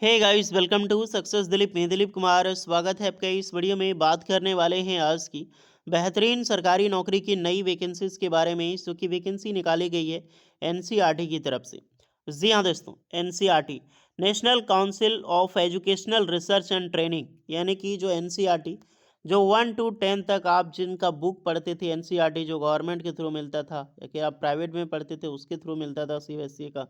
Hey guys, welcome to success Dilip. मैं दिलीप कुमार, स्वागत है आपका। इस वीडियो में बात करने वाले हैं आज की बेहतरीन सरकारी नौकरी की नई वैकेंसीज के बारे में, जो कि वैकेंसी निकाली गई है एनसीईआरटी की तरफ से। जी हाँ दोस्तों, NCERT national council of educational research and training, यानी कि जो एनसीईआरटी जो 1 to 10 तक आप जिनका बुक पढ़ते थे, एनसीईआरटी जो गवर्नमेंट के थ्रू मिलता था या कि आप प्राइवेट में पढ़ते थे उसके थ्रू मिलता था सीबीएसई का,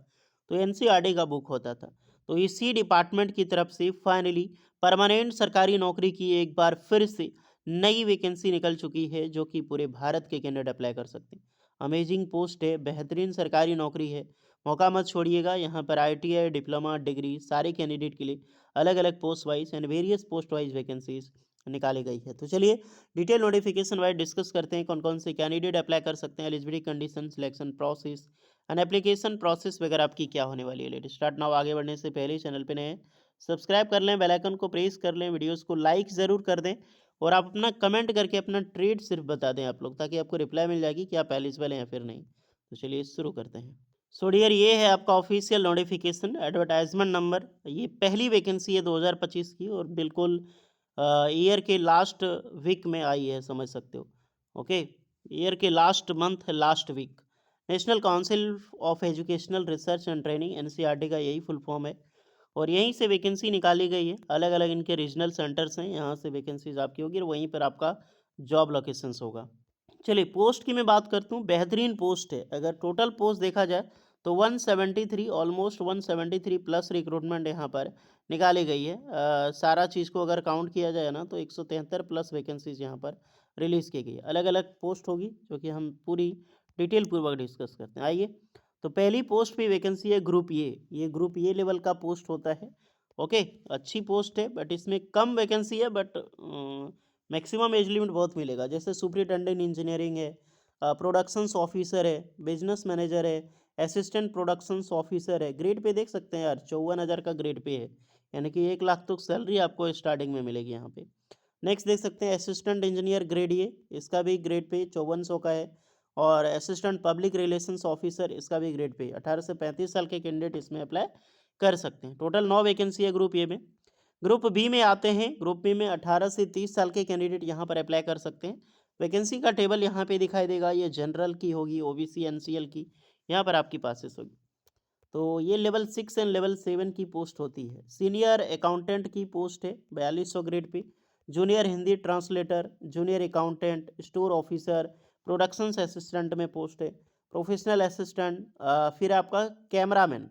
तो एनसीईआरटी का बुक होता था। तो इसी डिपार्टमेंट की तरफ से फाइनली परमानेंट सरकारी नौकरी की एक बार फिर से नई वैकेंसी निकल चुकी है, जो कि पूरे भारत के कैंडिडेट अप्लाई कर सकते हैं। अमेजिंग पोस्ट है, बेहतरीन सरकारी नौकरी है, मौका मत छोड़िएगा। यहाँ पर आईटीआई, डिप्लोमा, डिग्री सारे कैंडिडेट के लिए अलग अलग post wise and various post wise vacancies निकाली गई है। तो चलिए डिटेल नोटिफिकेशन वाइज डिस्कस करते हैं कौन कौन से कैंडिडेट अप्लाई कर सकते हैं, eligibility condition, selection process and application process वगैरह आपकी क्या होने वाली है। Let start now. आगे बढ़ने से पहले चैनल पे नए हैं, सब्सक्राइब कर लें, बेल आइकन को प्रेस कर लें, वीडियोस को लाइक ज़रूर कर दें और आप अपना कमेंट करके अपना ट्रेड सिर्फ बता दें आप लोग, ताकि आपको रिप्लाई मिल जाएगी कि आप एलिजिबल हैं या फिर नहीं। तो चलिए शुरू करते हैं। सो डियर, ये है आपका ऑफिशियल नोटिफिकेशन, एडवर्टाइजमेंट नंबर। ये पहली वैकेंसी है 2025 की और बिल्कुल ईयर के लास्ट वीक में आई है, समझ सकते हो। ओके, ईयर के last month, last week. National council of educational research and training, NCERT का यही फुल फॉर्म है और यहीं से वैकेंसी निकाली गई है। अलग अलग इनके रीजनल सेंटर्स हैं, यहाँ से वैकेंसीज आपकी होगी और वहीं पर आपका जॉब लोकेशंस होगा। चलिए पोस्ट की मैं बात करता हूँ। बेहतरीन पोस्ट है। अगर टोटल पोस्ट देखा जाए तो 173, ऑलमोस्ट 173 प्लस रिक्रूटमेंट यहाँ पर निकाली गई है। सारा चीज़ को अगर काउंट किया जाए ना, तो 173 प्लस वैकेंसीज यहाँ पर रिलीज़ की गई है। अलग अलग पोस्ट होगी, जो कि हम पूरी डिटेल पूर्वक डिस्कस करते हैं। आइए, तो पहली पोस्ट पे वैकेंसी है ग्रुप ये ग्रुप ये लेवल का पोस्ट होता है। ओके, अच्छी पोस्ट है बट इसमें कम वैकेंसी है, बट मैक्सिमम एज लिमिट बहुत मिलेगा। जैसे सुपरिटेंडेंट इंजीनियरिंग है, प्रोडक्शंस ऑफिसर है, बिजनेस मैनेजर है, असिस्टेंट प्रोडक्शंस ऑफिसर है। ग्रेड पे देख सकते हैं यार, 54,000 का ग्रेड पे है, यानी कि 1 लाख तो सैलरी आपको स्टार्टिंग में मिलेगी यहाँ पे। नेक्स्ट देख सकते हैं असिस्टेंट इंजीनियर ग्रेड ये, इसका भी ग्रेड पे 5400 का है। और असिस्टेंट पब्लिक रिलेशंस ऑफिसर, इसका भी ग्रेड पे 18 से 35 साल के कैंडिडेट इसमें अप्लाई कर सकते हैं। टोटल 9 वैकेंसी है ग्रुप ए में। ग्रुप बी में आते हैं। ग्रुप बी में 18 से 30 साल के कैंडिडेट यहाँ पर अप्लाई कर सकते हैं। वैकेंसी का टेबल यहाँ पे दिखाई देगा। ये जनरल की होगी, ओबीसी, एनसीएल की यहाँ पर आपकी पासेस होगी। तो ये लेवल 6 एंड लेवल 7 की पोस्ट होती है। सीनियर अकाउंटेंट की पोस्ट है 4200 grade pay. Junior Hindi translator, junior accountant, store officer, productions assistant में पोस्ट है। प्रोफेशनल असिस्टेंट, फिर आपका कैमरामैन,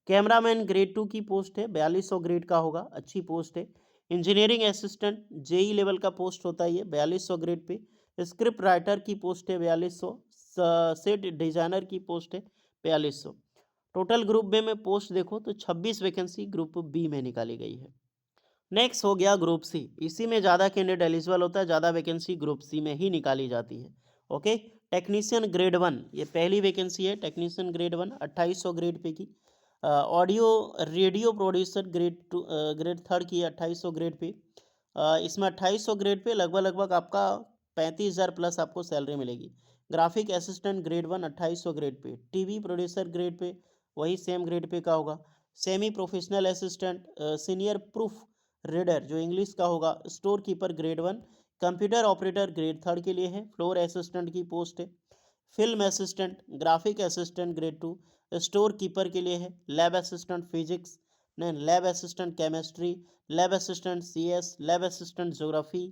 कैमरामैन ग्रेड 2 की पोस्ट है, 4200 ग्रेड का होगा, अच्छी पोस्ट है। इंजीनियरिंग असिस्टेंट जेई लेवल का पोस्ट होता है ये, 4200 ग्रेड पे। स्क्रिप्ट राइटर की पोस्ट है 4200। सेट डिजाइनर की पोस्ट है 4200। टोटल ग्रुप बी में पोस्ट देखो तो 26 वैकेंसी ग्रुप बी में निकाली गई है। नेक्स्ट हो गया ग्रुप सी। इसी में ज़्यादा कैंडिडेट एलिजिबल होता है, ज़्यादा वैकेंसी ग्रुप सी में ही निकाली जाती है। ओके, टेक्नीशियन ग्रेड 1, ये पहली वैकेंसी है। टेक्नीशियन ग्रेड 1 2800 ग्रेड पे की। Audio radio producer grade 2, grade 3 की 2800 ग्रेड पे। इसमें 2800 ग्रेड पे लगभग लगभग आपका 35,000 प्लस आपको सैलरी मिलेगी। Graphic assistant grade 1 2800 grade pay. TV producer grade pay वही सेम ग्रेड पे का होगा। Semi professional assistant, senior proof reader जो इंग्लिश का होगा। Store keeper grade 1। Computer operator grade 3 के लिए है। फ्लोर असिस्टेंट की पोस्ट है। Film assistant, graphic assistant grade 2 store keeper के लिए है। लैब असिस्टेंट फिजिक्स, नहीं lab assistant chemistry, lab assistant CS, lab assistant geography.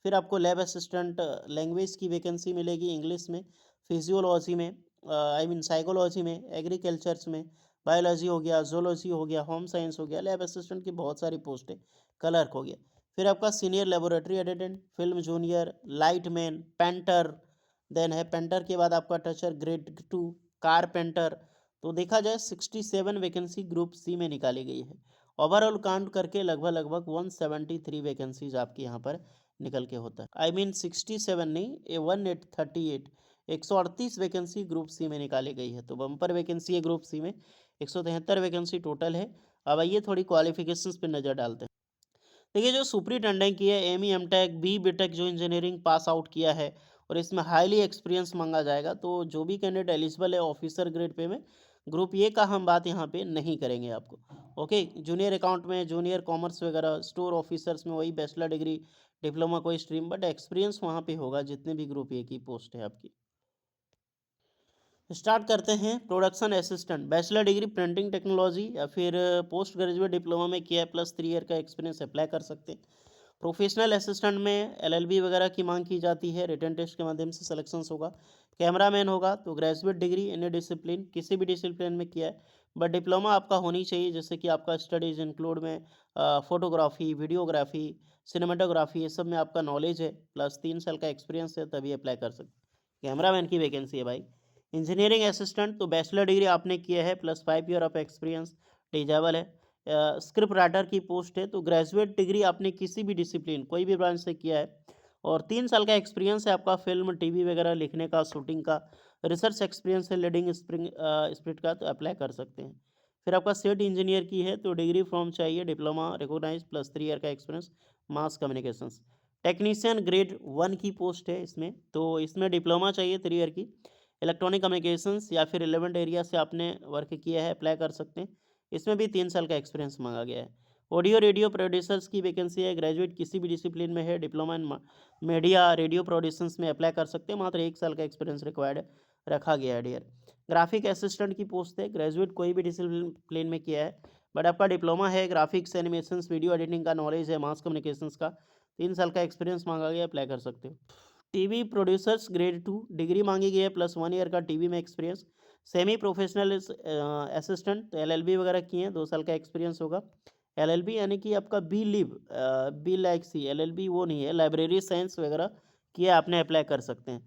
फिर आपको लैब असिस्टेंट लैंग्वेज की वैकेंसी मिलेगी, इंग्लिश में, फिजियोलॉजी में, आई मीन साइकोलॉजी में, एग्रीकल्चर्स में, बायोलॉजी हो गया, जोलॉजी हो गया, होम साइंस हो गया। लैब असिस्टेंट की बहुत सारी पोस्ट है। क्लर्क हो गया। फिर आपका senior laboratory attendant, film junior, lightman, painter, then है पेंटर के बाद आपका टचर ग्रेड 2, कारपेंटर। तो देखा जाए 67 वैकेंसी ग्रुप सी में निकाली गई है। ओवरऑल काउंट करके लगभग लगभग 173 वैकेंसीज आपके यहाँ पर निकल के होता है। आई मीन 67 नहीं, 1838, 138 वैकेंसी ग्रुप सी में निकाली गई है। तो बम्पर वैकेंसी है ग्रुप सी में, 173 वैकेंसी टोटल है। अब आइए थोड़ी क्वालिफिकेशंस पे नज़र डालते हैं। देखिए, जो सुपरिटेंडेंट की है M E M tech B B tech जो इंजीनियरिंग पास आउट किया है और इसमें हाईली एक्सपीरियंस मांगा जाएगा, तो जो भी कैंडिडेट एलिजिबल है ऑफिसर ग्रेड पे में, ग्रुप ए का हम बात यहाँ पे नहीं करेंगे आपको। ओके, जूनियर अकाउंट में, जूनियर कॉमर्स वगैरह, स्टोर ऑफिसर्स में वही बैचलर डिग्री, डिप्लोमा कोई स्ट्रीम, बट एक्सपीरियंस वहाँ पे होगा जितने भी ग्रुप ए की पोस्ट है आपकी। स्टार्ट करते हैं। Production assistant, bachelor degree printing technology या फिर पोस्ट ग्रेजुएट डिप्लोमा में किया है प्लस 3 ईयर का एक्सपीरियंस अप्लाई कर सकते हैं। प्रोफेशनल असिस्टेंट में एलएलबी वगैरह की मांग की जाती है, रिटन टेस्ट के माध्यम से सिलेक्शंस होगा। कैमरामैन होगा तो ग्रेजुएट डिग्री इन डिसिप्लिन, किसी भी डिसिप्लिन में किया है, बट डिप्लोमा आपका होनी चाहिए, जैसे कि आपका स्टडीज इंक्लूड में फोटोग्राफी, वीडियोग्राफी, सिनेमाटोग्राफी, ये सब में आपका नॉलेज है, प्लस 3 साल का एक्सपीरियंस है, तभी अप्लाई कर सकते। कैमरामैन की वैकेंसी है भाई। इंजीनियरिंग असिस्टेंट तो बैचलर डिग्री आपने किया है plus 5 year of experience, disable है। स्क्रिप्ट राइटर की पोस्ट है तो ग्रेजुएट डिग्री आपने किसी भी डिसिप्लिन, कोई भी ब्रांच से किया है, और 3 साल का एक्सपीरियंस है आपका फिल्म टीवी वगैरह लिखने का, शूटिंग का, रिसर्च एक्सपीरियंस है लीडिंग स्प्रिट का, तो अप्लाई कर सकते हैं। फिर आपका सेट इंजीनियर की है तो डिग्री फ्रॉम चाहिए, डिप्लोमा रिकॉग्नाइज प्लस 3 ईयर का एक्सपीरियंस, मास कम्युनिकेशंस। टेक्नीशियन ग्रेड 1 की पोस्ट है इसमें, तो इसमें डिप्लोमा चाहिए 3 ईयर की, इलेक्ट्रॉनिक कम्युनिकेशंस या फिर रिलेवेंट एरिया से आपने वर्क किया है, अप्लाई कर सकते हैं। इसमें भी 3 साल का एक्सपीरियंस मांगा गया है। ऑडियो रेडियो प्रोड्यूसर्स की वैकेंसी है, ग्रेजुएट किसी भी डिसिप्लिन में है, diploma in media radio producers में अप्लाई कर सकते हैं, मात्र 1 साल का एक्सपीरियंस रिक्वायर्ड रखा गया है डियर। ग्राफिक असिस्टेंट की पोस्ट है, ग्रेजुएट कोई भी डिसिप्लिन में किया है, बट आपका डिप्लोमा है, ग्राफिक्स एनिमेशंस वीडियो एडिटिंग का नॉलेज है, मास कम्युनिकेशंस का, 3 साल का एक्सपीरियंस मांगा गया, अप्लाई कर सकते हो। टीवी प्रोड्यूसर्स ग्रेड 2 डिग्री मांगी गई है प्लस 1 ईयर का टीवी में एक्सपीरियंस। सेमी प्रोफेशनल असिस्टेंट तो एलएलबी वगैरह किए हैं, 2 साल का एक्सपीरियंस होगा। एलएलबी यानी कि आपका B live, B like C, LLB वो नहीं है, लाइब्रेरी साइंस वगैरह किया आपने, अप्लाई कर सकते हैं।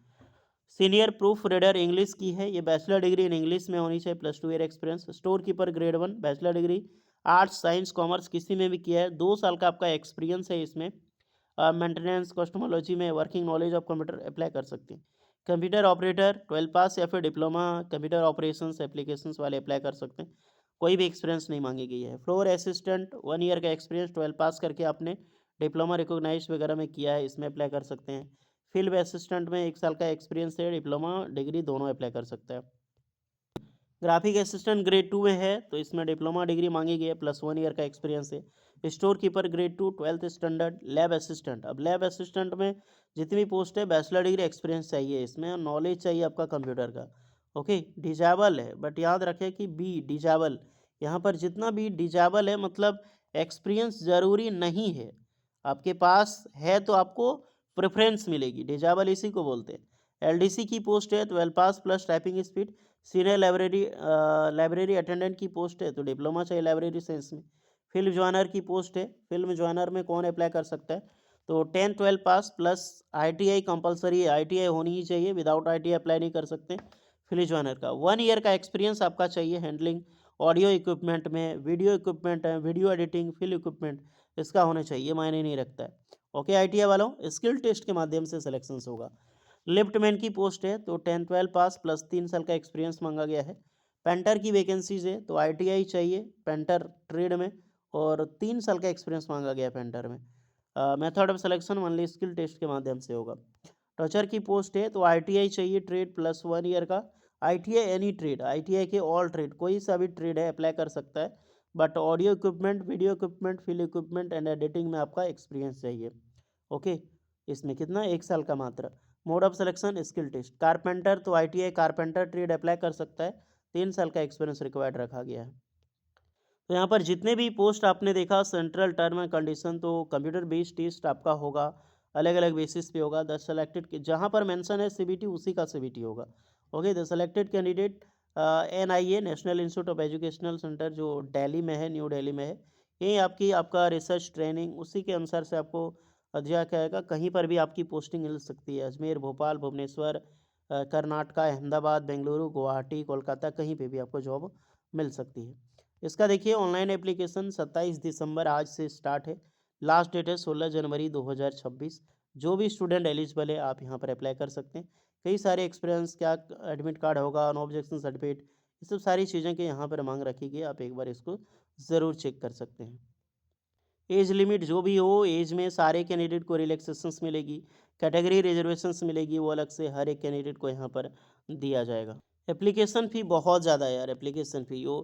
सीनियर प्रूफ रीडर इंग्लिश की है, ये बैचलर डिग्री इन इंग्लिश में होनी चाहिए plus 2 year experience. Store keeper grade 1 bachelor degree, arts science commerce किसी में भी किया है, 2 साल का आपका एक्सपीरियंस है इसमें। मेंटेनेंस कस्टमोलॉजी में working knowledge of computer apply कर सकते हैं। कंप्यूटर ऑपरेटर 12 पास या फिर डिप्लोमा कंप्यूटर ऑपरेशंस एप्लीकेशंस वाले अप्लाई कर सकते हैं, कोई भी एक्सपीरियंस नहीं मांगी गई है। फ्लोर असिस्टेंट 1 ईयर का एक्सपीरियंस, 12 पास करके आपने डिप्लोमा रिकॉग्नाइज वगैरह में किया है, इसमें अप्लाई कर सकते हैं। फील्ड असिस्टेंट में 1 साल का एक्सपीरियंस है, डिप्लोमा डिग्री दोनों अप्लाई कर सकते हैं। ग्राफिक असिस्टेंट ग्रेड 2 में है तो इसमें डिप्लोमा डिग्री मांगी गई है प्लस 1 ईयर का एक्सपीरियंस है। Store keeper grade 2 12th standard. Lab assistant, अब लैब असिस्टेंट में जितनी भी पोस्ट है बैचलर डिग्री एक्सपीरियंस चाहिए इसमें, और नॉलेज चाहिए आपका कंप्यूटर का। ओके, डिजेबल है, बट याद रखें कि बी डिजेबल, यहाँ पर जितना भी डिजेबल है मतलब एक्सपीरियंस ज़रूरी नहीं है, आपके पास है तो आपको प्रेफरेंस मिलेगी, डिजेबल इसी को बोलते हैं। एलडीसी की पोस्ट है 12 pass plus typing speed. Senior library attendant की पोस्ट है तो डिप्लोमा चाहिए लाइब्रेरी साइंस में। फिल्म ज्वाइनर की पोस्ट है, फिल्म ज्वाइनर में कौन अप्लाई कर सकता है, तो 10-12 पास प्लस आईटीआई कंपलसरी है, आईटीआई होनी ही चाहिए, विदाउट आईटीआई अप्लाई नहीं कर सकते। फिल्म ज्वाइनर का 1 ईयर का एक्सपीरियंस आपका चाहिए हैंडलिंग ऑडियो इक्विपमेंट में, वीडियो इक्विपमेंट है, वीडियो एडिटिंग, फिल्म इक्विपमेंट, इसका होना चाहिए, मायने नहीं रखता है। ओके, आईटीआई वालों स्किल टेस्ट के माध्यम से सिलेक्शन होगा। लिफ्टमैन की पोस्ट है तो 10-12 पास प्लस 3 साल का एक्सपीरियंस मांगा गया है। पेंटर की वैकेंसीज है तो आईटीआई चाहिए पेंटर ट्रेड में, और 3 साल का एक्सपीरियंस मांगा गया है पेंटर में। Method of selection only skill test के माध्यम से होगा। टचर की पोस्ट है तो आईटीआई चाहिए ट्रेड प्लस 1 ईयर का। आईटीआई एनी ट्रेड, आईटीआई के ऑल ट्रेड, कोई सा भी ट्रेड है अप्लाई कर सकता है, but audio equipment, video equipment, film equipment and editing में आपका एक्सपीरियंस चाहिए। ओके, इसमें कितना, 1 साल का मात्र। Mode of selection skill test. Carpenter तो आईटीआई कारपेंटर ट्रेड अप्लाई कर सकता है, 3 साल का एक्सपीरियंस रिक्वायर्ड रखा गया है। तो यहाँ पर जितने भी पोस्ट आपने देखा सेंट्रल टर्म एंड कंडीशन, तो कंप्यूटर बेस्ड टेस्ट आपका होगा, अलग अलग बेसिस पे होगा। द सेलेक्टेड, जहाँ पर मेंशन है सीबीटी उसी का सीबीटी होगा। Okay, the selected candidate NIA national institute of educational centre जो दिल्ली में है, न्यू दिल्ली में है, यही आपका रिसर्च ट्रेनिंग उसी के अनुसार से आपको दिया जाएगा। कहीं पर भी आपकी पोस्टिंग मिल सकती है, अजमेर, भोपाल, भुवनेश्वर, कर्नाटका, अहमदाबाद, बेंगलुरु, गुवाहाटी, कोलकाता, कहीं पे भी आपको जॉब मिल सकती है। इसका देखिए ऑनलाइन एप्लीकेशन 27 दिसंबर आज से स्टार्ट है, लास्ट डेट है 16 जनवरी 2026। जो भी स्टूडेंट एलिजिबल है आप यहाँ पर अप्लाई कर सकते हैं। कई सारे एक्सपीरियंस, क्या एडमिट कार्ड होगा, नो ऑब्जेक्शन सर्टिफिकेट, ये सब सारी चीज़ें के यहाँ पर मांग रखी गई, आप एक बार इसको ज़रूर चेक कर सकते हैं। एज लिमिट जो भी हो, एज में सारे कैंडिडेट को रिलैक्सेशंस मिलेगी, कैटेगरी रिजर्वेशंस मिलेगी, वो अलग से हर एक कैंडिडेट को यहाँ पर दिया जाएगा। एप्लीकेशन फ़ी बहुत ज़्यादा है यार। एप्लीकेशन फ़ी वो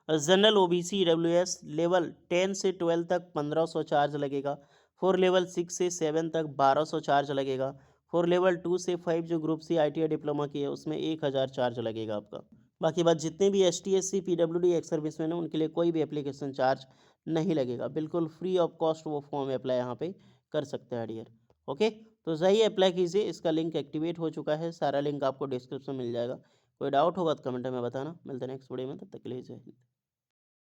जनरल ओबीसी ईडब्ल्यूएस लेवल 10 से 12 तक 1500 चार्ज लगेगा। फॉर लेवल 6 से 7 तक 1200 चार्ज लगेगा। फॉर लेवल 2 से 5 जो ग्रुप सी आईटीआई डिप्लोमा की है उसमें 1000 चार्ज लगेगा आपका। बाकी बात जितने भी ST SC PWD ex serviceman है उनके लिए कोई भी एप्लीकेशन चार्ज नहीं लगेगा। बिल्कुल फ्री ऑफ कॉस्ट वो फॉर्म अप्लाई यहाँ पे कर सकते हैं डियर। ओके, तो जाइए अप्लाई कीजिए। इसका लिंक एक्टिवेट हो चुका है। सारा लिंक आपको डिस्क्रिप्शन में मिल जाएगा। कोई डाउट होगा तो कमेंट में बताना। मिलते हैं नेक्स्ट वीडियो में, तब तक के लिए जय हिंद।